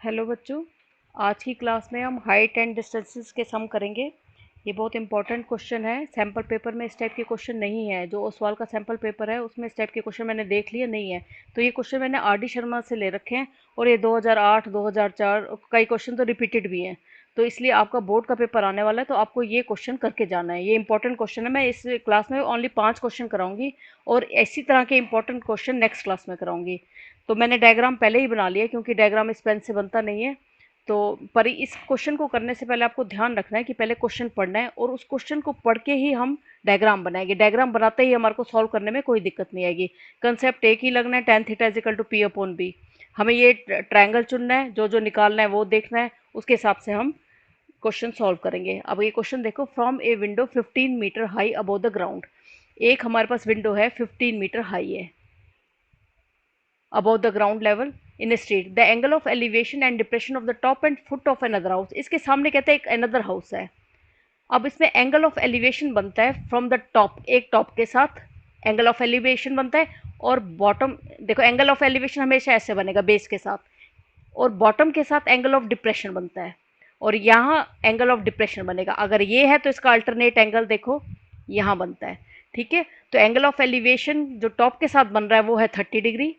Hello बच्चों, आज की क्लास में हम हाइट एंड डिस्टेंसेस के सम करेंगे। ये बहुत इंपॉर्टेंट क्वेश्चन है। सैम्पल पेपर में इस टाइप के क्वेश्चन नहीं है। जो ओसवाल का सैम्पल पेपर है उसमें इस टाइप के क्वेश्चन मैंने देख लिए नहीं है। तो ये क्वेश्चन मैंने आर.डी. शर्मा से ले रखे हैं और ये 2008 2004 कई क्वेश्चन तो रिपीटेड भी हैं। तो इसलिए आपका बोर्ड का पेपर आने वाला है तो आपको ये क्वेश्चन करके जाना है। ये इंपॉर्टेंट क्वेश्चन है। मैं इस क्लास में ओनली 5 क्वेश्चन कराऊंगी और इसी तरह के इंपॉर्टेंट क्वेश्चन नेक्स्ट क्लास में कराऊंगी। तो मैंने डायग्राम पहले ही बना लिया क्योंकि डायग्राम इस पेन से बनता नहीं है। तो पर इस क्वेश्चन को करने से पहले आपको ध्यान रखना है कि पहले क्वेश्चन पढ़ना है और उस क्वेश्चन को पढ़ के ही हम डायग्राम बनाएंगे। डायग्राम बनाते ही हमारे को सॉल्व करने में कोई दिक्कत नहीं आएगी। कंसेप्ट एक ही लगना है, tan theta is equal to P upon B. हमें ये ट्रायंगल चुनना है, जो जो निकालना है वो देखना है, उसके हिसाब से हम क्वेश्चन सॉल्व करेंगे। अब ये क्वेश्चन देखो, from a window 15 metre high above the ground. एक हमारे पास विंडो है 15 मीटर हाई है above the ground level in a street. The angle of elevation and depression of the top and foot of another house. इसके सामने कहते हैं एक another house है। अब इसमें एंगल ऑफ एलिवेशन बनता है फ्रॉम द टॉप, एक टॉप के साथ एंगल ऑफ एलिवेशन बनता है और बॉटम, देखो एंगल ऑफ एलिवेशन हमेशा ऐसे बनेगा बेस के साथ, और बॉटम के साथ एंगल ऑफ डिप्रेशन बनता है और यहाँ एंगल ऑफ डिप्रेशन बनेगा। अगर ये है तो इसका अल्टरनेट एंगल देखो यहाँ बनता है। ठीक है, तो एंगल ऑफ एलिवेशन जो टॉप के साथ बन रहा है वो है 30 डिग्री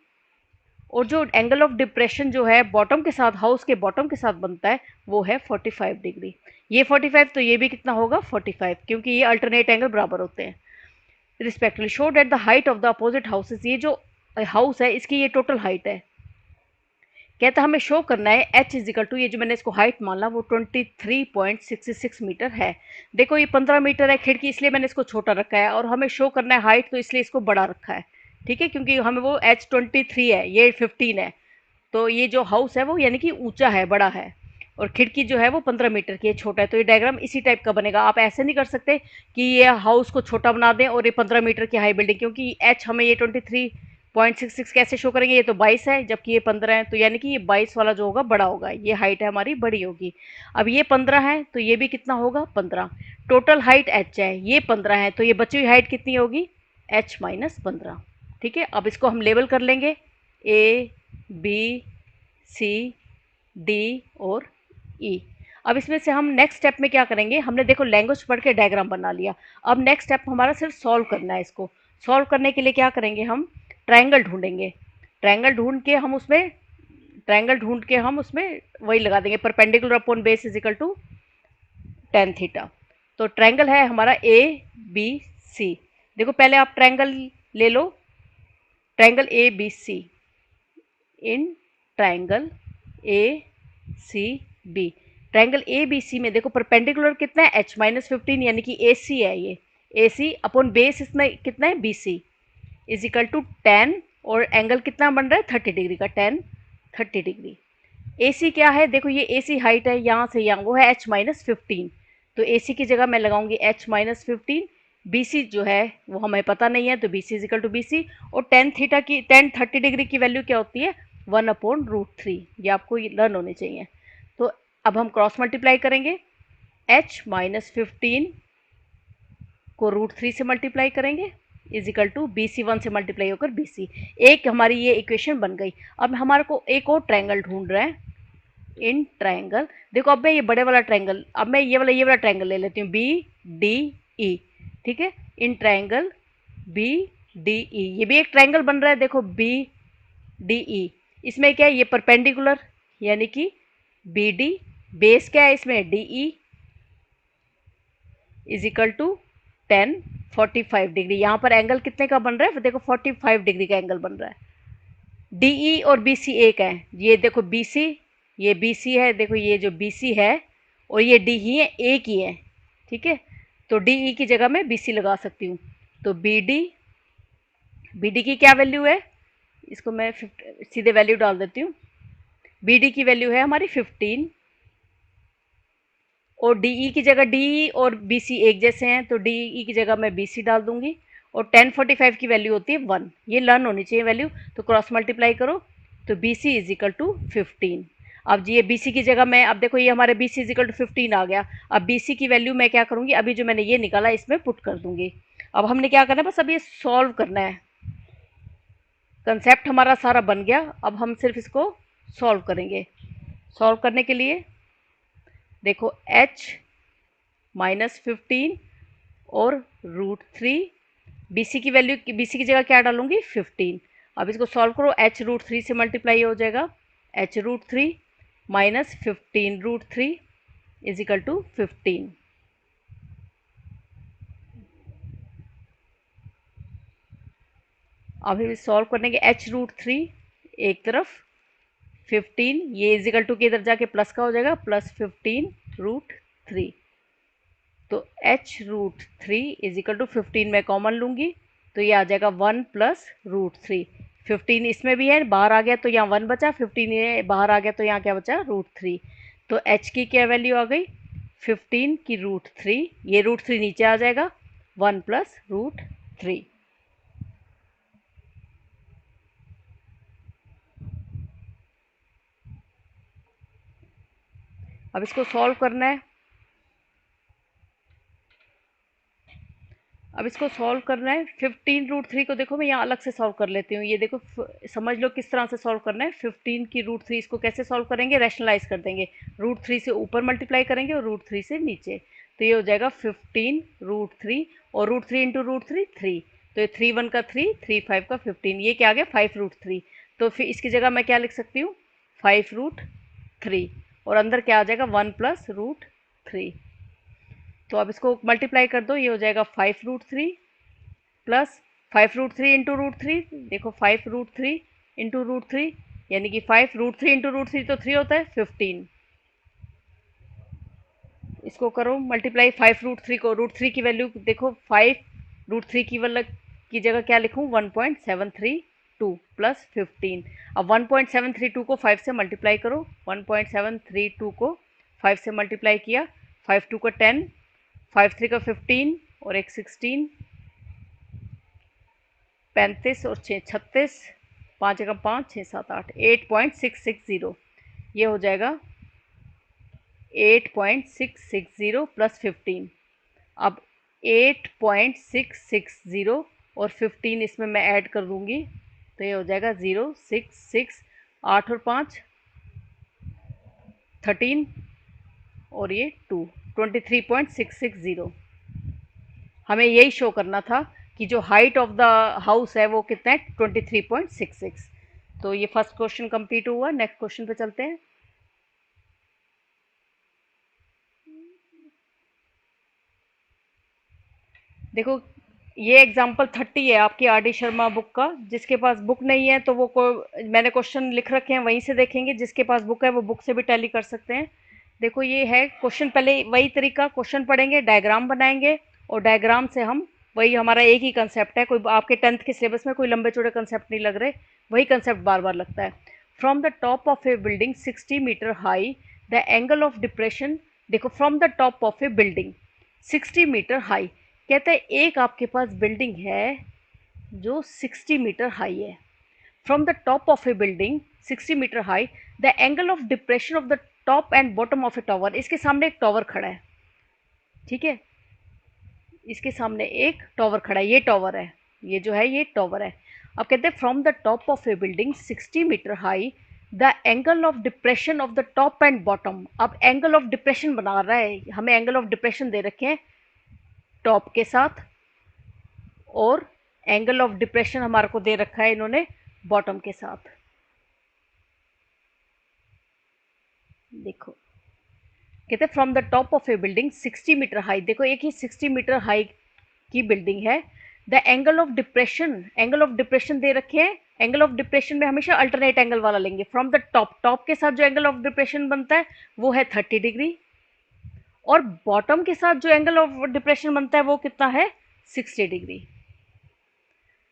और जो एंगल ऑफ डिप्रेशन जो है बॉटम के साथ, हाउस के बॉटम के साथ बनता है वो है 45 डिग्री। ये 45 तो ये भी कितना होगा 45, क्योंकि ये अल्टरनेट एंगल बराबर होते हैं respectively. Show that the height of the opposite houses, ये जो हाउस है इसकी ये टोटल हाइट है। कहता हमें शो करना है एच इज इक्वल टू, ये जो मैंने इसको हाइट मान ला वो 23.66 मीटर है। देखो ये 15 मीटर है खिड़की, इसलिए मैंने इसको छोटा रखा है, और हमें शो करना है हाइट तो इसलिए इसको बड़ा रखा है। ठीक है, क्योंकि हमें वो H23 है, ये 15 है, तो ये जो हाउस है वो यानी कि ऊंचा है, बड़ा है, और खिड़की जो है वो 15 मीटर की है, छोटा है। तो ये डायग्राम इसी टाइप का बनेगा। आप ऐसे नहीं कर सकते कि ये हाउस को छोटा बना दें और ये 15 मीटर की हाई बिल्डिंग, क्योंकि एच हमें ये 23.66 कैसे शो करेंगे, ये तो 22 है जबकि ये 15 है, तो यानी कि ये 22 वाला जो होगा बड़ा होगा, ये हाइट है हमारी बड़ी होगी। अब ये 15 है तो ये भी कितना होगा 15। टोटल हाइट एच है, ये 15 है, तो ये बची हुई हाइट कितनी होगी H-15। ठीक है, अब इसको हम लेबल कर लेंगे ए बी सी डी और ई। अब इसमें से हम नेक्स्ट स्टेप में क्या करेंगे, हमने देखो लैंग्वेज पढ़ के डायग्राम बना लिया। अब नेक्स्ट स्टेप हमारा सिर्फ सॉल्व करना है। इसको सॉल्व करने के लिए क्या करेंगे, हम ट्रायंगल ढूंढेंगे। ट्रायंगल ढूंढ के हम उसमें वही लगा देंगे, perpendicular upon base is equal to tan theta. तो ट्रायंगल है हमारा ए बी सी। देखो पहले आप ट्रायंगल ले लो, triangle A B C. In triangle A C B, triangle A B C में देखो परपेंडिकुलर कितना है H-15, यानी कि ए सी है, ये ए सी अपॉन बेस इसमें कितना है B C is equal to 10, और एंगल कितना बन रहा है 30 डिग्री का, 10 30 डिग्री। ए सी क्या है, देखो ये ए सी हाइट है यहाँ से यहाँ, वो है H-15, तो ए सी की जगह मैं लगाऊंगी H-15। बी सी जो है वो हमें पता नहीं है, तो B C is equal to B C, और टेन 30 डिग्री की वैल्यू क्या होती है 1/√3। ये आपको लर्न होने चाहिए। तो अब हम क्रॉस मल्टीप्लाई करेंगे, H-15 को √3 से मल्टीप्लाई करेंगे इज इक्वल टू BC1 से मल्टीप्लाई होकर BC। एक हमारी ये इक्वेशन बन गई। अब हमारे को एक और ट्रायंगल ढूंढ रहा है इन ट्रायंगल। देखो अब मैं ये बड़े वाला ट्रायंगल, अब मैं ये वाला ट्रायंगल ले लेती हूँ BDE। ठीक है, इन ट्रायंगल BDE, ये भी एक ट्रायंगल बन रहा है, देखो BDE। इसमें क्या है, ये परपेंडिकुलर यानी कि BD, बेस क्या है इसमें DE is equal to 45 degree. यहाँ पर एंगल कितने का बन रहा है, देखो 45 डिग्री का एंगल बन रहा है। DE और BC एक है, ये देखो BC, ये BC है, देखो ये जो BC है और ये DE है, एक ही है। ठीक है, तो DE की जगह मैं BC लगा सकती हूँ। तो BD की क्या वैल्यू है, इसको मैं सीधे वैल्यू डाल देती हूँ। BD की वैल्यू है हमारी 15, और DE की जगह DE और BC एक जैसे हैं, तो DE की जगह मैं BC डाल दूंगी, और 1045 की वैल्यू होती है 1। ये लर्न होनी चाहिए वैल्यू, तो क्रॉस मल्टीप्लाई करो तो BC इज इक्वल टू 15। अब ये BC की जगह मैं, अब देखो ये हमारे BC इज इक्वल टू 15 आ गया। अब BC की वैल्यू मैं क्या करूँगी, अभी जो मैंने ये निकाला इसमें पुट कर दूंगी। अब हमने क्या करना है, बस अब ये सॉल्व करना है। कंसेप्ट हमारा सारा बन गया, अब हम सिर्फ इसको सॉल्व करेंगे। सॉल्व करने के लिए देखो h -15 और √3, BC की वैल्यू, BC की जगह क्या डालूंगी 15। अब इसको सॉल्व करो, h√3 से मल्टीप्लाई हो जाएगा, h√3 -15√3 इज इक्वल टू 15। अब हम सॉल्व करने के h√3 एक तरफ, 15 ये इज इक्वल टू के इधर जाके प्लस का हो जाएगा, +15√3। तो h√3 इज इक्वल टू 15 मैं कॉमन लूँगी, तो ये आ जाएगा 1 + √3। 15 इसमें भी है, बाहर आ गया तो यहाँ 1 बचा, 15 ये बाहर आ गया तो यहाँ क्या बचा √3। तो h की क्या वैल्यू आ गई 15 की √3, ये √3 नीचे आ जाएगा, 1 + √3। अब इसको सॉल्व करना है। अब इसको सॉल्व करना है, 15√3 को देखो मैं यहाँ अलग से सॉल्व कर लेती हूँ। ये देखो समझ लो किस तरह से सॉल्व करना है। 15 की √3 इसको कैसे सॉल्व करेंगे, रैशनलाइज कर देंगे, √3 से ऊपर मल्टीप्लाई करेंगे और √3 से नीचे, तो ये हो जाएगा 15√3 और √3 इंटू √3 3, तो ये 3 1 का 3, 3 5 का 15, ये क्या आ गया 5√3। तो फिर इसकी जगह मैं क्या लिख सकती हूँ 5√3 और अंदर क्या आ जाएगा 1 + √3। तो अब इसको मल्टीप्लाई कर दो, ये हो जाएगा 5√3 प्लस 5√3 इंटू √3, देखो 5√3 इंटू √3 यानी कि 5√3 इंटू √3 तो 3 होता है 15। इसको करो मल्टीप्लाई, 5√3 को √3 की वैल्यू देखो, 5√3 की वैल्यू की जगह क्या लिखूँ 1.732 प्लस 15। अब 1.732 को 5 से मल्टीप्लाई करो, 1.732 को 5 से मल्टीप्लाई किया, 5 2 का 10, 5 3 का 15 और एक 16, 35 और 6 36, 5 एकम 5, 6 7 8, 8.660, ये हो जाएगा 8.660 प्लस 15। अब 8.660 और 15 इसमें मैं ऐड कर दूंगी, तो ये हो जाएगा 0 6 6, 8 और 5 13 और ये 2, 23.660। हमें यही शो करना था कि जो हाइट ऑफ द हाउस है वो कितना है 23.66। तो ये फर्स्ट क्वेश्चन कंप्लीट हुआ। नेक्स्ट क्वेश्चन पे चलते हैं। देखो ये एग्जाम्पल 30 है आपकी RD शर्मा बुक का। जिसके पास बुक नहीं है तो वो मैंने क्वेश्चन लिख रखे हैं वहीं से देखेंगे, जिसके पास बुक है वो बुक से भी टैली कर सकते हैं। देखो ये है क्वेश्चन, पहले वही तरीका, क्वेश्चन पढ़ेंगे, डायग्राम बनाएंगे और डायग्राम से हम वही, हमारा एक ही कंसेप्ट है, कोई आपके 10th के सिलेबस में कोई लंबे चौड़े कंसेप्ट नहीं लग रहे, वही कंसेप्ट बार बार लगता है। From the top of a building 60 metre high the angle of depression, देखो from the top of a building 60 metre high, कहते हैं एक आपके पास बिल्डिंग है जो 60 मीटर हाई है। From the top of a building 60 metre high the angle of depression of the top and bottom of a tower, इसके सामने एक टावर खड़ा है, ठीक है, इसके सामने एक टावर खड़ा है, ये टावर है, ये जो है ये टावर है। अब कहते हैं from the top of a building 60 metre high the angle of depression of the top and bottom. अब एंगल ऑफ डिप्रेशन बना रहा है, हमें एंगल ऑफ डिप्रेशन दे रखे हैं टॉप के साथ और एंगल ऑफ डिप्रेशन हमारे को दे रखा है इन्होंने बॉटम के साथ। देखो कहते हैं from the top of a building 60 metre high, देखो एक ही 60 मीटर हाई की बिल्डिंग है। The angle of depression, angle of depression दे रखे हैं, एंगल ऑफ डिप्रेशन में हमेशा अल्टरनेट एंगल वाला लेंगे। फ्रॉम द टॉप, टॉप के साथ जो एंगल ऑफ डिप्रेशन बनता है वो है 30 डिग्री और बॉटम के साथ जो एंगल ऑफ डिप्रेशन बनता है वो कितना है 60 degree.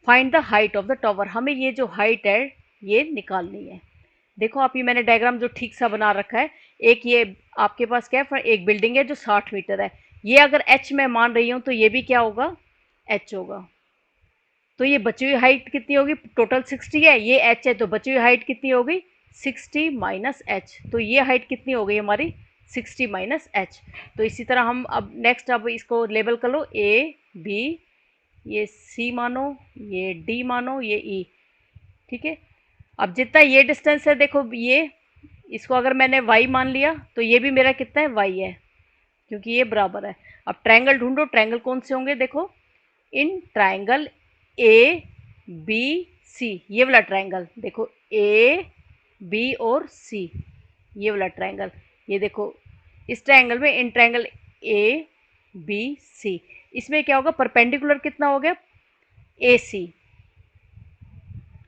Find the height of the tower, हमें ये जो हाइट है ये निकालनी है। देखो आप, ये मैंने डायग्राम जो ठीक सा बना रखा है, एक ये आपके पास क्या है, एक बिल्डिंग है जो 60 मीटर है, ये अगर h मैं मान रही हूँ तो ये भी क्या होगा h होगा। तो ये बची हुई हाइट कितनी होगी, टोटल 60 है, ये h है, तो बची हुई हाइट कितनी होगी 60 माइनस h, तो ये हाइट कितनी हो गई हमारी 60 माइनस h। तो इसी तरह हम अब नेक्स्ट, अब इसको लेबल कर लो, a b, ये C मानो, ये D मानो, ये E, ठीक है। अब जितना ये डिस्टेंस है देखो, ये इसको अगर मैंने y मान लिया तो ये भी मेरा कितना है, y है, क्योंकि ये बराबर है। अब ट्रायंगल ढूंढो, ट्रायंगल कौन से होंगे, देखो इन ट्रायंगल ए बी सी, ये वाला ट्रायंगल देखो, ए बी और सी, ये वाला ट्रायंगल, ये देखो इस ट्रायंगल में, इन ट्रायंगल ए बी सी, इसमें क्या होगा, परपेंडिकुलर कितना हो गया, ए सी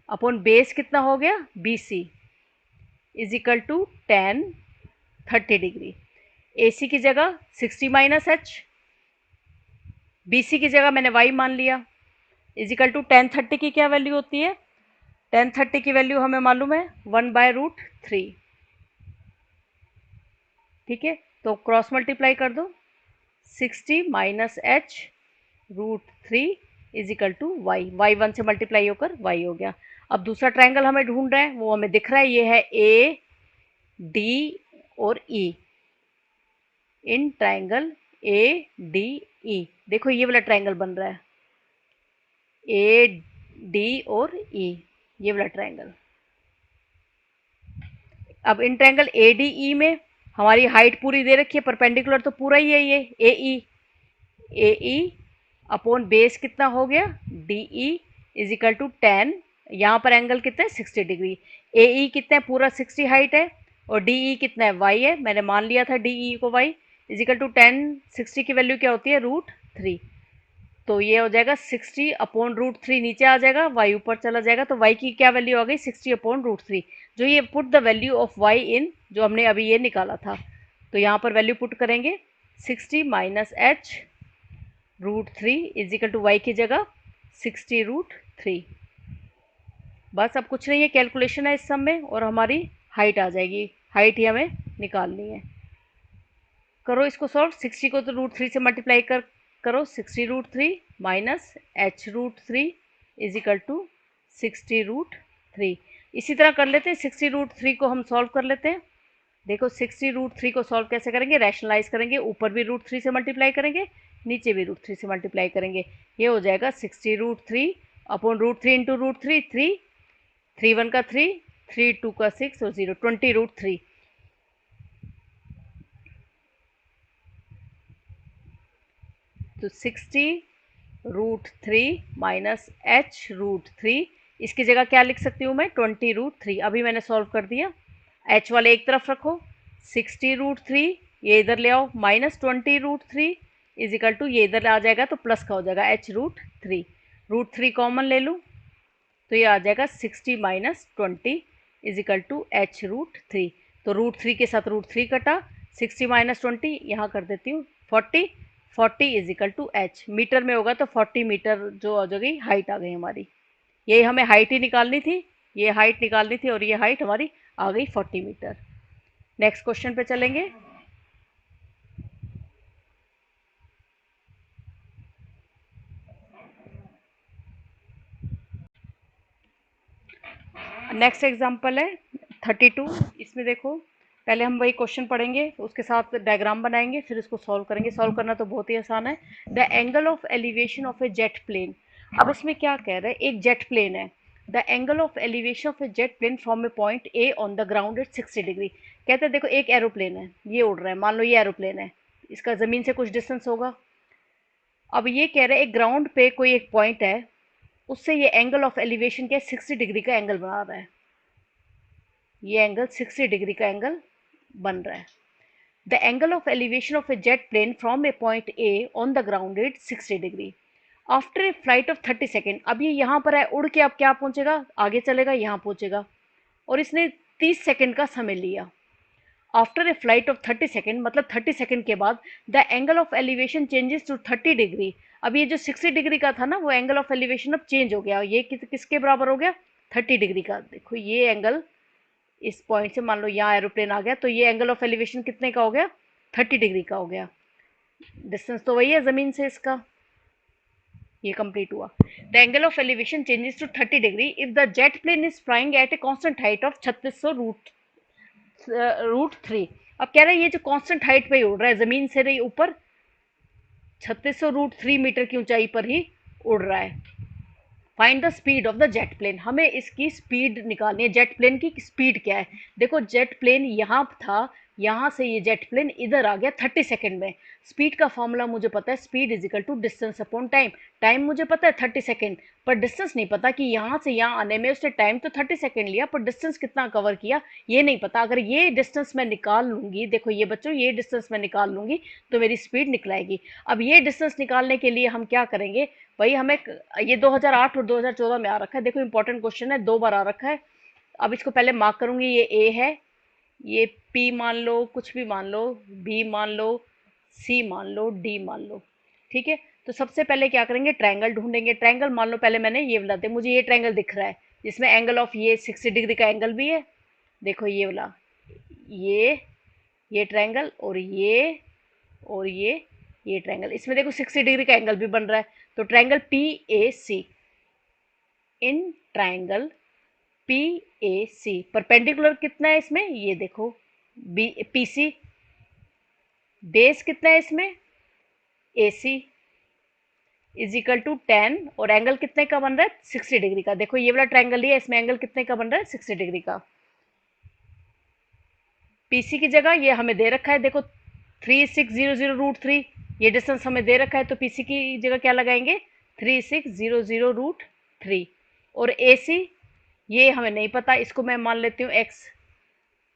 अपॉन बेस कितना हो गया, B C, is equal to ten 30 degree. A C की जगह 60 माइनस एच, बी सी की जगह मैंने वाई मान लिया, इज इक्वल टू टेन 30 की क्या वैल्यू होती है, टेन 30 की वैल्यू हमें मालूम है 1/√3। ठीक है, तो क्रॉस मल्टीप्लाई कर दो, 60 minus H √3 is equal to Y, Y 1 से मल्टीप्लाई होकर वाई हो गया। अब दूसरा ट्रायंगल हमें ढूंढ रहे हैं, वो हमें दिख रहा है, ये है ए डी और ई, in triangle A D E, देखो ये वाला ट्रायंगल बन रहा है, ए डी और ई, ये वाला ट्रायंगल। अब इन ट्रायंगल ए डी ई में हमारी हाइट पूरी दे रखी है, परपेंडिकुलर तो पूरा ही है ये, ए ई अपॉन बेस कितना हो गया, D E is equal to ten, यहाँ पर एंगल कितना है 60 डिग्री, ए ई कितना है, पूरा 60 हाइट है, और डी ई कितना है, वाई है, मैंने मान लिया था डी ई को वाई, इज इक्वल टू 10, 60 की वैल्यू क्या होती है, √3, तो ये हो जाएगा 60 अपॉन √3, नीचे आ जाएगा, वाई ऊपर चला जाएगा, तो वाई की क्या वैल्यू आ गई, 60 अपॉन √3, जो ये put the value of Y in, जो हमने अभी ये निकाला था, तो यहाँ पर वैल्यू पुट करेंगे, 60 minus H √3 is equal to Y की जगह 60√3। बस अब कुछ नहीं है, कैलकुलेशन है इस सब में, और हमारी हाइट आ जाएगी, हाइट ही हमें निकालनी है। करो इसको सॉल्व, 60 को तो √3 से मल्टीप्लाई करो, 60√3 minus h√3 is equal to 60√3। इसी तरह कर लेते हैं, 60√3 को हम सॉल्व कर लेते हैं। देखो 60√3 को सॉल्व कैसे करेंगे, रैशनलाइज करेंगे, ऊपर भी √3 से मल्टीप्लाई करेंगे, नीचे भी √3 से मल्टीप्लाई करेंगे, ये हो जाएगा 60√3 अपॉन √3 इंटू √3, 3, 3 1 का 3, 3 2 का 6 और 0, 20√3। तो 60√3 माइनस h√3, इसकी जगह क्या लिख सकती हूँ मैं, 20√3। अभी मैंने सॉल्व कर दिया, h वाले एक तरफ रखो, 60√3 ये इधर ले आओ, माइनस 20√3 इज इक्वल टू, ये इधर आ जाएगा तो प्लस का हो जाएगा h√3, √3 कॉमन ले लूँ तो ये आ जाएगा 60 minus 20 is equal to h√3, तो √3 के साथ √3 कटा, 60 माइनस 20 यहाँ कर देती हूँ 40, 40 is equal to h, metre में होगा तो 40 मीटर जो आ जाएगी, हाइट आ गई हमारी, यही हमें हाइट ही निकालनी थी, ये हाइट निकालनी थी, और ये हाइट हमारी आ गई 40 मीटर। नेक्स्ट क्वेश्चन पे चलेंगे। नेक्स्ट एग्जाम्पल है 32, इसमें देखो पहले हम वही क्वेश्चन पढ़ेंगे, उसके साथ डायग्राम बनाएंगे, फिर इसको सॉल्व करेंगे। सॉल्व करना तो बहुत ही आसान है। The angle of elevation of a jet plane, अब इसमें क्या कह रहा है, एक जेट प्लेन है, the angle of elevation of a jet plane from a point A on the ground at 60 degree. कहते हैं देखो एक एरोप्लेन है, ये उड़ रहा है, मान लो ये एरोप्लेन है, इसका ज़मीन से कुछ डिस्टेंस होगा। अब ये कह रहा है एक ग्राउंड पे कोई एक पॉइंट है, उससे ये एंगल ऑफ एलिवेशन क्या है, 60 डिग्री का एंगल बना रहा है, ये एंगल 60 डिग्री का एंगल बन रहा है। The angle of elevation of a jet plane from a point A on the ground is 60 degree after a flight of 30 second. अब ये यहाँ पर है, उड़ के अब क्या पहुँचेगा, आगे चलेगा, यहाँ पहुँचेगा, और इसने 30 सेकेंड का समय लिया। After a flight of 30 second, मतलब 30 सेकेंड के बाद the angle of elevation changes to 30 degree. अब ये जो 60 डिग्री का था ना, वो एंगल ऑफ एलिवेशन अब चेंज हो गया, ये किसके बराबर हो गया, 30 डिग्री का। देखो ये एंगल इस पॉइंट से, मान लो यहाँ एरोप्लेन आ गया, तो ये एंगल ऑफ एलिवेशन कितने का हो गया, 30 डिग्री का हो गया, डिस्टेंस तो वही है ज़मीन से इसका, ये कंप्लीट हुआ। The angle of elevation changes to 30 degree if the jet plane is flying at a constant height of 3600√3। अब कह रहा है ये जो कांस्टेंट हाइट पे ही उड़ रहा है, ज़मीन से नहीं ऊपर 3600√3 मीटर की ऊंचाई पर ही उड़ रहा है। Find the speed of the jet plane, हमें इसकी स्पीड निकालनी है, जेट प्लेन की स्पीड क्या है। देखो जेट प्लेन यहाँ था, यहाँ से ये जेट प्लेन इधर आ गया 30 सेकेंड में। स्पीड का फॉर्मूला मुझे पता है, speed is equal to distance upon time. Time मुझे पता है 30 सेकेंड, पर डिस्टेंस नहीं पता कि यहाँ से यहाँ आने में उसने टाइम तो 30 सेकेंड लिया, पर डिस्टेंस कितना कवर किया ये नहीं पता। अगर ये डिस्टेंस मैं निकाल लूँगी, देखो ये बच्चों ये डिस्टेंस मैं निकाल लूँगी तो मेरी स्पीड निकलाएगी। अब ये डिस्टेंस निकालने के लिए हम क्या करेंगे, वही हमें, ये 2008 और 2014 में आ रखा है, देखो इंपॉर्टेंट क्वेश्चन है, 2 बार आ रखा है। अब इसको पहले मार्क करूंगी, ये ए है, ये पी मान लो, कुछ भी मान लो, बी मान लो, सी मान लो, डी मान लो, ठीक है। तो सबसे पहले क्या करेंगे, ट्रायंगल ढूंढेंगे। ट्रायंगल मान लो पहले मैंने ये वाला दे, मुझे ये ट्रायंगल दिख रहा है जिसमें एंगल ऑफ ये 60 डिग्री का एंगल भी है। देखो ये वाला, ये ट्रायंगल और ये ट्रायंगल, इसमें देखो 60 डिग्री का एंगल भी बन रहा है। तो triangle P A C, in triangle P A C perpendicular कितना है इसमें, ये देखो बी पी सी, बेस कितना है इसमें ए सी, इज इक्वल टू 10, और एंगल कितने का बन रहा है 60 डिग्री का। देखो ये वाला ट्रायंगल है, इसमें एंगल कितने का बन रहा है 60 डिग्री का। पीसी की जगह ये हमें दे रखा है, देखो 3600√3, ये डिस्टेंस हमें दे रखा है, तो पीसी की जगह क्या लगाएंगे 3600√3। और ए सी ये हमें नहीं पता, इसको मैं मान लेती हूँ x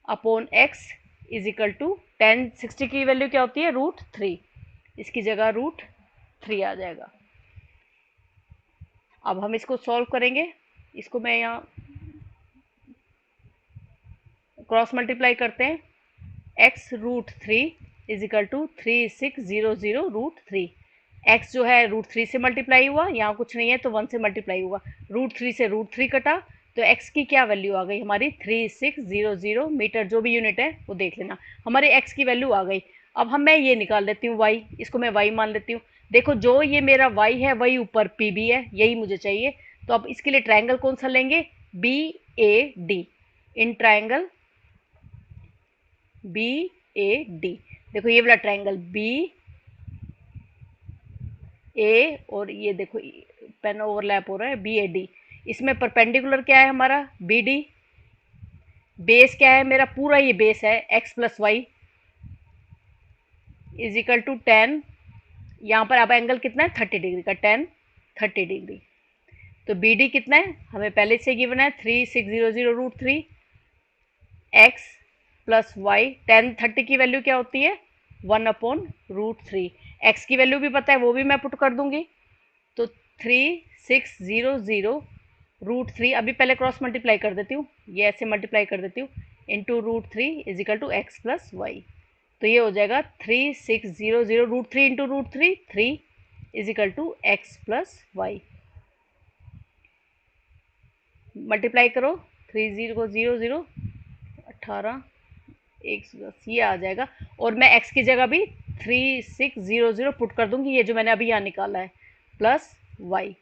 upon x is equal to 10, 60 की वैल्यू क्या होती है √3, इसकी जगह √3 आ जाएगा। अब हम इसको सॉल्व करेंगे, इसको मैं यहाँ क्रॉस मल्टीप्लाई करते हैं, x√3 is equal to 3600√3। x जो है √3 से मल्टीप्लाई हुआ, यहाँ कुछ नहीं है तो 1 से मल्टीप्लाई हुआ, √3 से √3 कटा, तो x की क्या वैल्यू आ गई हमारी 3600 मीटर, जो भी यूनिट है वो देख लेना, हमारे x की वैल्यू आ गई। अब मैं ये निकाल लेती हूँ y, इसको मैं y मान लेती हूँ। देखो जो ये मेरा y है वही ऊपर p भी है, यही मुझे चाहिए। तो अब इसके लिए ट्रायंगल कौन सा लेंगे, B A D, in triangle B A D. देखो ये वाला ट्रायंगल बी ए, और ये देखो पेन ओवरलैप हो रहा है बी ए डी, इसमें परपेंडिकुलर क्या है हमारा बी डी, बेस क्या है मेरा, पूरा ये बेस है x plus Y is equal to 10, यहाँ पर अब एंगल कितना है 30 डिग्री का, 10 30 डिग्री। तो बी डी कितना है हमें पहले से गिवन है 3600√3, एक्स प्लस वाई, 10 30 की वैल्यू क्या होती है 1/√3, एक्स की वैल्यू भी पता है वो भी मैं पुट कर दूंगी। तो 3600√3, अभी पहले क्रॉस मल्टीप्लाई कर देती हूँ, ये ऐसे मल्टीप्लाई कर देती हूँ, into √3 is equal to X plus Y. तो ये हो जाएगा 3600√3 into √3 3 is equal to X plus Y. Multiply करो, 30 को 0 18 110 ये आ जाएगा, और मैं x की जगह भी 3600 पुट कर दूंगी, ये जो मैंने अभी यहाँ निकाला है, प्लस y।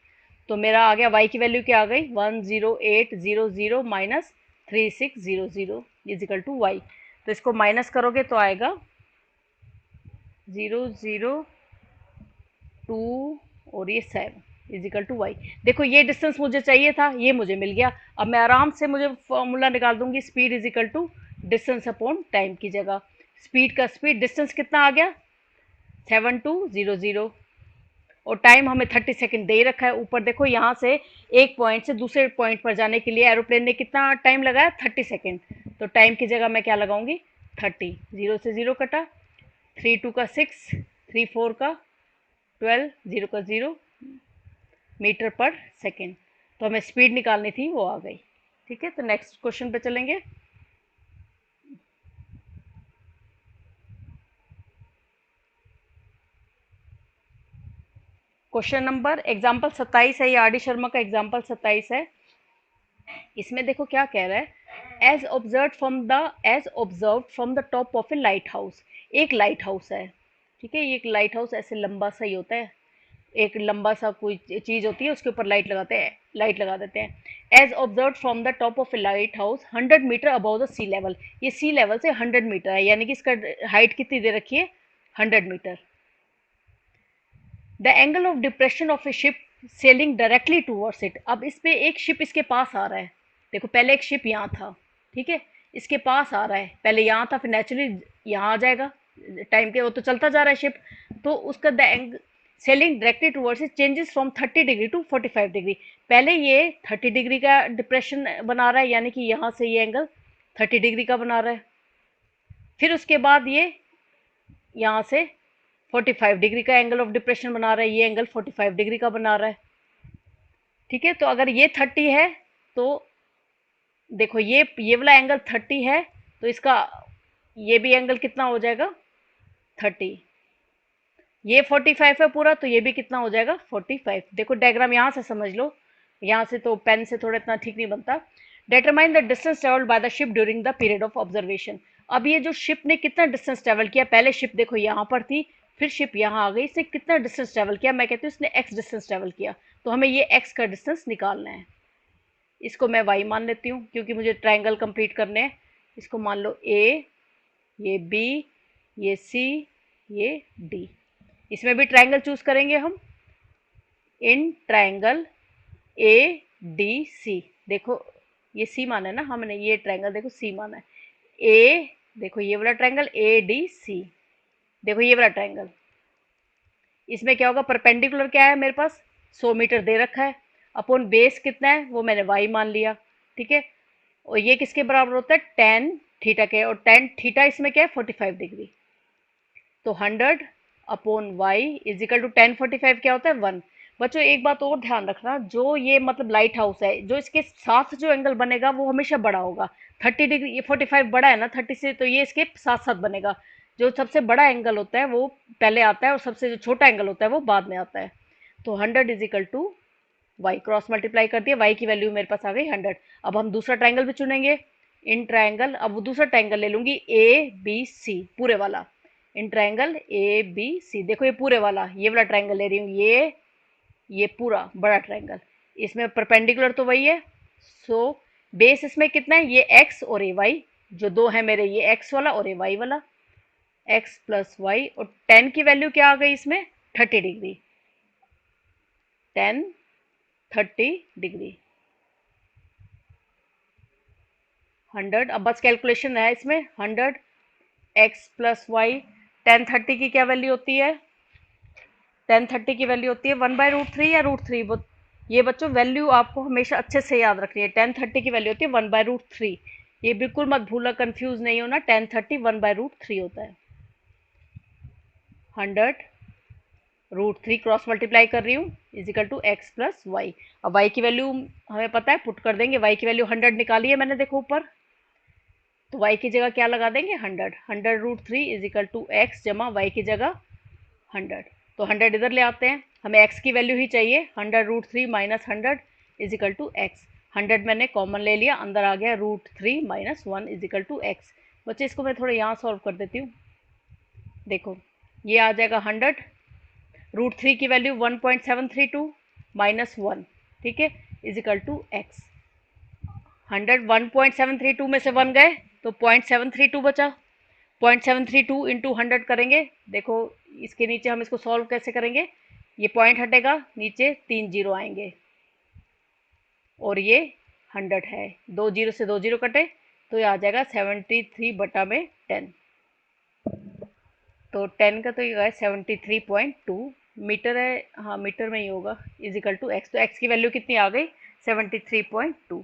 तो मेरा आ गया y की वैल्यू क्या आ गई 10800 minus 3600 is equal to y। तो इसको माइनस करोगे तो आएगा 002 और ये 7 इज इक्वल टू वाई। देखो ये डिस्टेंस मुझे चाहिए था, ये मुझे मिल गया। अब मैं आराम से मुझे फॉर्मूला निकाल दूंगी, speed is equal to distance upon time की जगह स्पीड का स्पीड, डिस्टेंस कितना आ गया 7200, और टाइम हमें 30 सेकंड दे रखा है। ऊपर देखो यहाँ से एक पॉइंट से दूसरे पॉइंट पर जाने के लिए एरोप्लेन ने कितना टाइम लगाया 30 सेकंड, तो टाइम की जगह मैं क्या लगाऊंगी 30, 0 से 0 कटा, 3 2 का 6, 3 4 का 12, 0 का 0 मीटर पर सेकेंड। तो हमें स्पीड निकालनी थी वो आ गई। ठीक है, तो नेक्स्ट क्वेश्चन पे चलेंगे। क्वेश्चन नंबर एग्जाम्पल 27 है, ये आर डी शर्मा का एग्जाम्पल 27 है। इसमें देखो क्या कह रहा है, as observe from the top of a lighthouse. एक लाइट हाउस है, ठीक है, ये एक लाइट हाउस ऐसे लंबा सा ही होता है, एक लंबा सा कोई चीज़ होती है, उसके ऊपर लाइट लगा देते हैं। As observe from the top of a lighthouse 100 metre above the sea level, ये सी लेवल से 100 मीटर है, यानी कि इसका हाइट कितनी दे रखी है 100 metre. The angle of depression of a ship sailing directly towards it. अब इस पे एक शिप इसके पास आ रहा है, देखो पहले एक शिप यहाँ था, ठीक है, इसके पास आ रहा है, पहले यहाँ था फिर नेचुरली यहाँ आ जाएगा, टाइम के वो तो चलता जा रहा है शिप, तो उसका the sailing directly towards it changes from 30 degree to 45 degree. पहले ये 30 डिग्री का डिप्रेशन बना रहा है, यानी कि यहाँ से ये एंगल 30 डिग्री का बना रहा है, फिर उसके बाद ये यहाँ से 45 डिग्री का एंगल ऑफ डिप्रेशन बना रहा है, ये एंगल 45 डिग्री का बना रहा है, ठीक है। तो अगर ये 30 है तो देखो ये वाला एंगल 30 है, तो इसका ये भी एंगल कितना हो जाएगा 30, ये 45 है पूरा, तो ये भी कितना हो जाएगा 45। देखो डायग्राम यहाँ से समझ लो, यहाँ से तो पेन से थोड़ा इतना ठीक नहीं बनता। Determine the distance travelled by the ship during the period of observation. अब ये जो शिप ने कितना डिस्टेंस ट्रेवल किया, पहले शिप देखो यहाँ पर थी, फिर शिप यहाँ आ गई, इसने कितना डिस्टेंस ट्रेवल किया, मैं कहती हूँ इसने एक्स डिस्टेंस ट्रेवल किया, तो हमें ये एक्स का डिस्टेंस निकालना है। इसको मैं वाई मान लेती हूँ क्योंकि मुझे ट्राइंगल कंप्लीट करने हैं। इसको मान लो ए, ये बी, ये सी, ये डी। इसमें भी ट्राइंगल चूज करेंगे हम, in triangle A D C. देखो ये सी माना है ना हमने, ये ट्राइंगल देखो सी माना है, ए देखो ये वाला ट्राइंगल ए डी सी, देखो ये वाला ट्राइंगल, इसमें क्या होगा, परपेंडिकुलर क्या है मेरे पास 100 मीटर दे रखा है, अपॉन बेस कितना है वो मैंने वाई मान लिया, ठीक है। और ये किसके बराबर होता है, टेन थीटा के, और टेन थीटा इसमें क्या है 45 डिग्री, तो 100 upon Y is equal to 1045 क्या होता है 1। बच्चों एक बात और ध्यान रखना, जो ये मतलब लाइट हाउस है, जो इसके साथ जो एंगल बनेगा वो हमेशा बड़ा होगा। 30 डिग्री, ये 45 बड़ा है ना 30 से, तो ये इसके साथ साथ बनेगा। जो सबसे बड़ा एंगल होता है वो पहले आता है, और सबसे जो छोटा एंगल होता है वो बाद में आता है। तो 100 is equal to Y, cross multiply कर दिया, वाई की वैल्यू मेरे पास आ गई 100। अब हम दूसरा ट्राइंगल भी चुनेंगे, इन ट्राइंगल, अब वो दूसरा ट्राइंगल ले लूंगी ए बी सी पूरे वाला, इन ट्राइंगल ए बी सी, देखो ये पूरे वाला, ये वाला ट्राइंगल ले रही हूँ, ये पूरा बड़ा ट्राइंगल, इसमें परपेंडिकुलर तो वही है। सो बेस इसमें कितना है, ये एक्स और ए वाई, जो दो है मेरे, ये एक्स वाला और ए वाई वाला, एक्स प्लस वाई, और 10 की वैल्यू क्या आ गई इसमें 30 डिग्री, 10 30 डिग्री 100। अब बस कैलकुलेशन है इसमें, 100 एक्स प्लस वाई, 10 30 की क्या वैल्यू होती है, 10 30 की वैल्यू होती है 1/√3 या √3। वो ये बच्चों वैल्यू आपको हमेशा अच्छे से याद रखनी है, 10 30 की वैल्यू होती है 1/√3, ये बिल्कुल मत भूलना, कंफ्यूज नहीं होना, 10 30 1/√3 होता है। 100√3 क्रॉस मल्टीप्लाई कर रही हूँ is equal to X plus Y. अब वाई की वैल्यू हमें पता है, पुट कर देंगे, वाई की वैल्यू 100 निकाली है मैंने, देखो ऊपर, तो y की जगह क्या लगा देंगे 100, 100√3 इज इक्वल टू एक्स जमा वाई की जगह 100, तो 100 इधर ले आते हैं, हमें x की वैल्यू ही चाहिए, 100√3 minus 100 is equal to X, 100 मैंने कॉमन ले लिया, अंदर आ गया √3 minus 1 is equal to X. बच्चे इसको मैं थोड़ा यहाँ सॉल्व कर देती हूँ, देखो ये आ जाएगा 100, √3 की वैल्यू 1.732 माइनस 1, ठीक है, इज इक्वल टू एक्स। 100 1.732 में से 1 गए तो 0.732 बचा, 0.732 इंटू 100 करेंगे, देखो इसके नीचे हम इसको सॉल्व कैसे करेंगे, ये पॉइंट हटेगा, नीचे 3 जीरो आएंगे, और ये 100 है, 2 जीरो से 2 जीरो कटे, तो ये आ जाएगा 73/10, तो 10 का तो ये है 73.2 मीटर है, हाँ मीटर में ही होगा, इजिकल टू एक्स, तो एक्स की वैल्यू कितनी आ गई 73.2,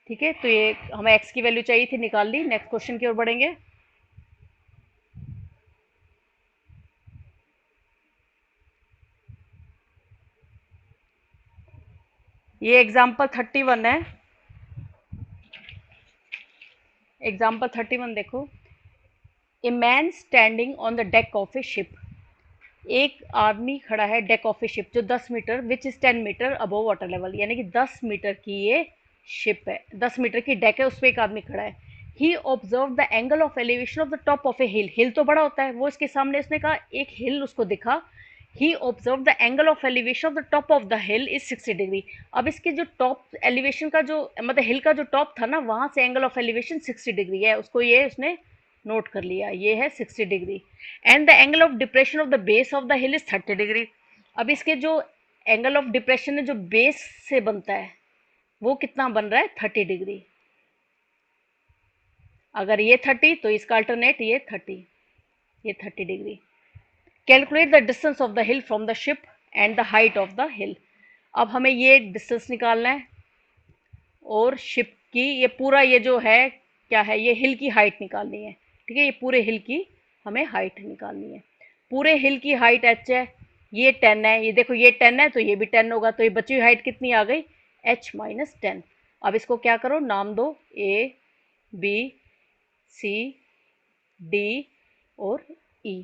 ठीक है। तो ये हमें x की वैल्यू चाहिए थी, निकाल ली। नेक्स्ट क्वेश्चन की ओर बढ़ेंगे। ये एग्जाम्पल 31 है, एग्जाम्पल 31 देखो, a man standing on the deck of a ship, एक आदमी खड़ा है डेक ऑफ ए शिप, जो 10 metre which is 10 metre above water level, यानी कि 10 मीटर की ये शिप है, 10 मीटर की डेक है, उस पर एक आदमी खड़ा है। He observe the angle of elevation of the top of a hill, hill तो बड़ा होता है, वो इसके सामने, इसने कहा एक हिल उसको दिखा, he observe the angle of elevation of the top of the hill is 60 degree. अब इसके जो टॉप एलिवेशन का जो मतलब हिल का जो टॉप था ना, वहां से एंगल ऑफ एलिवेशन 60 डिग्री है, उसको ये उसने नोट कर लिया, ये है 60 degree. And the angle of depression of the base of the hill is 30 degree. अब इसके जो एंगल ऑफ डिप्रेशन जो बेस से बनता है वो कितना बन रहा है, 30 डिग्री। अगर ये 30 तो इसका अल्टरनेट ये 30, ये 30 degree. Calculate the distance of the hill from the ship and the height of the हिल। अब हमें ये डिस्टेंस निकालना है और शिप की ये पूरा ये जो है क्या है, ये हिल की हाइट निकालनी है। ठीक है, ये पूरे हिल की हमें हाइट निकालनी है। पूरे हिल की हाइट h है, ये 10 है, ये देखो ये 10 है तो ये भी 10 होगा, तो ये बची हुई हाइट कितनी आ गई, h माइनस 10। अब इसको क्या करो, नाम दो a b c d और e।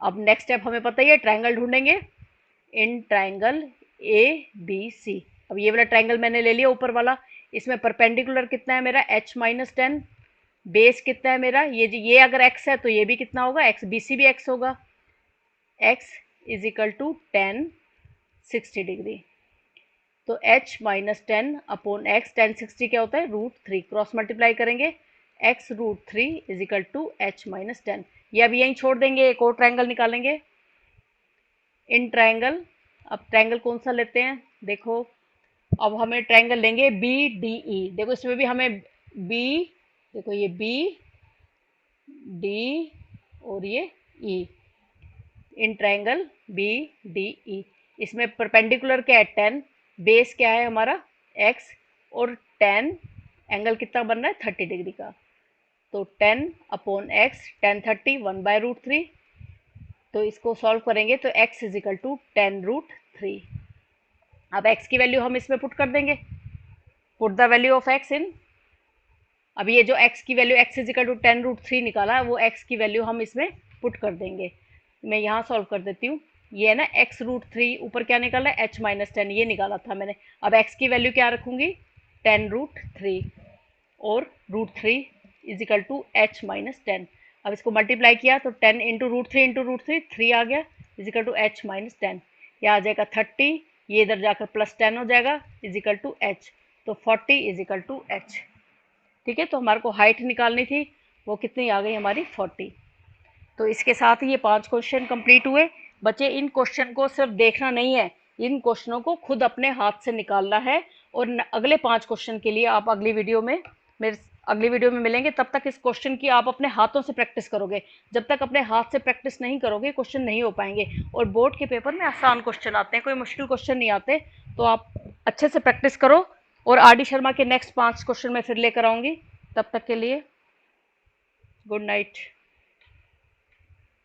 अब नेक्स्ट स्टेप हमें पता ही है, ट्रायंगल ढूंढेंगे इन ट्रायंगल ए बी सी। अब ये वाला ट्रायंगल मैंने ले लिया ऊपर वाला, इसमें परपेंडिकुलर कितना है मेरा, h माइनस 10, बेस कितना है मेरा, ये अगर x है तो ये भी कितना होगा, x, बी सी भी x होगा, x is equal to 10 60 degree. तो h माइनस 10 अपॉन एक्स, 10 60 क्या होता है, √3, क्रॉस मल्टीप्लाई करेंगे, x √3 is equal to h minus 10। ये अब यहीं छोड़ देंगे, एक और ट्रायंगल निकालेंगे इन ट्रायंगल। अब ट्रायंगल कौन सा लेते हैं, देखो अब हमें ट्रायंगल लेंगे बी डी ई। देखो इसमें भी हमें बी, देखो ये बी डी और ये E, in triangle B D E. इसमें परपेंडिकुलर क्या है 10, बेस क्या है हमारा x, और 10 एंगल कितना बन रहा है 30 डिग्री का। तो 10 अपॉन एक्स, 10 30 1/√3। तो इसको सॉल्व करेंगे तो x इज इक्वल टू 10√3। अब x की वैल्यू हम इसमें पुट कर देंगे, put the value of x in. अब ये जो x की value x is equal to 10√3 निकाला, वो x की वैल्यू हम इसमें पुट कर देंगे। मैं यहाँ सॉल्व कर देती हूँ, ये है ना x√3, ऊपर क्या निकाला है h माइनस 10, ये निकाला था मैंने। अब x की वैल्यू क्या रखूँगी, 10√3 और √3 is equal to h minus 10। अब इसको मल्टीप्लाई किया तो 10 इंटू √3 3 आ गया, is equal to h minus 10। यह आ जाएगा 30, ये इधर जाकर प्लस 10 हो जाएगा, इज इक्वल टू h। तो 40 इज इक्वल टू h। ठीक है, तो हमारे को हाइट निकालनी थी, वो कितनी आ गई हमारी 40। तो इसके साथ ही ये 5 क्वेश्चन कंप्लीट हुए। बच्चे इन क्वेश्चन को सिर्फ देखना नहीं है, इन क्वेश्चनों को खुद अपने हाथ से निकालना है। और अगले 5 क्वेश्चन के लिए आप अगली वीडियो में मिलेंगे। तब तक इस क्वेश्चन की आप अपने हाथों से प्रैक्टिस करोगे। जब तक अपने हाथ से प्रैक्टिस नहीं करोगे क्वेश्चन नहीं हो पाएंगे। और बोर्ड के पेपर में आसान क्वेश्चन आते हैं, कोई मुश्किल क्वेश्चन नहीं आते। तो आप अच्छे से प्रैक्टिस करो। और आर डी शर्मा के नेक्स्ट 5 क्वेश्चन मैं फिर लेकर आऊँगी। तब तक के लिए गुड नाइट।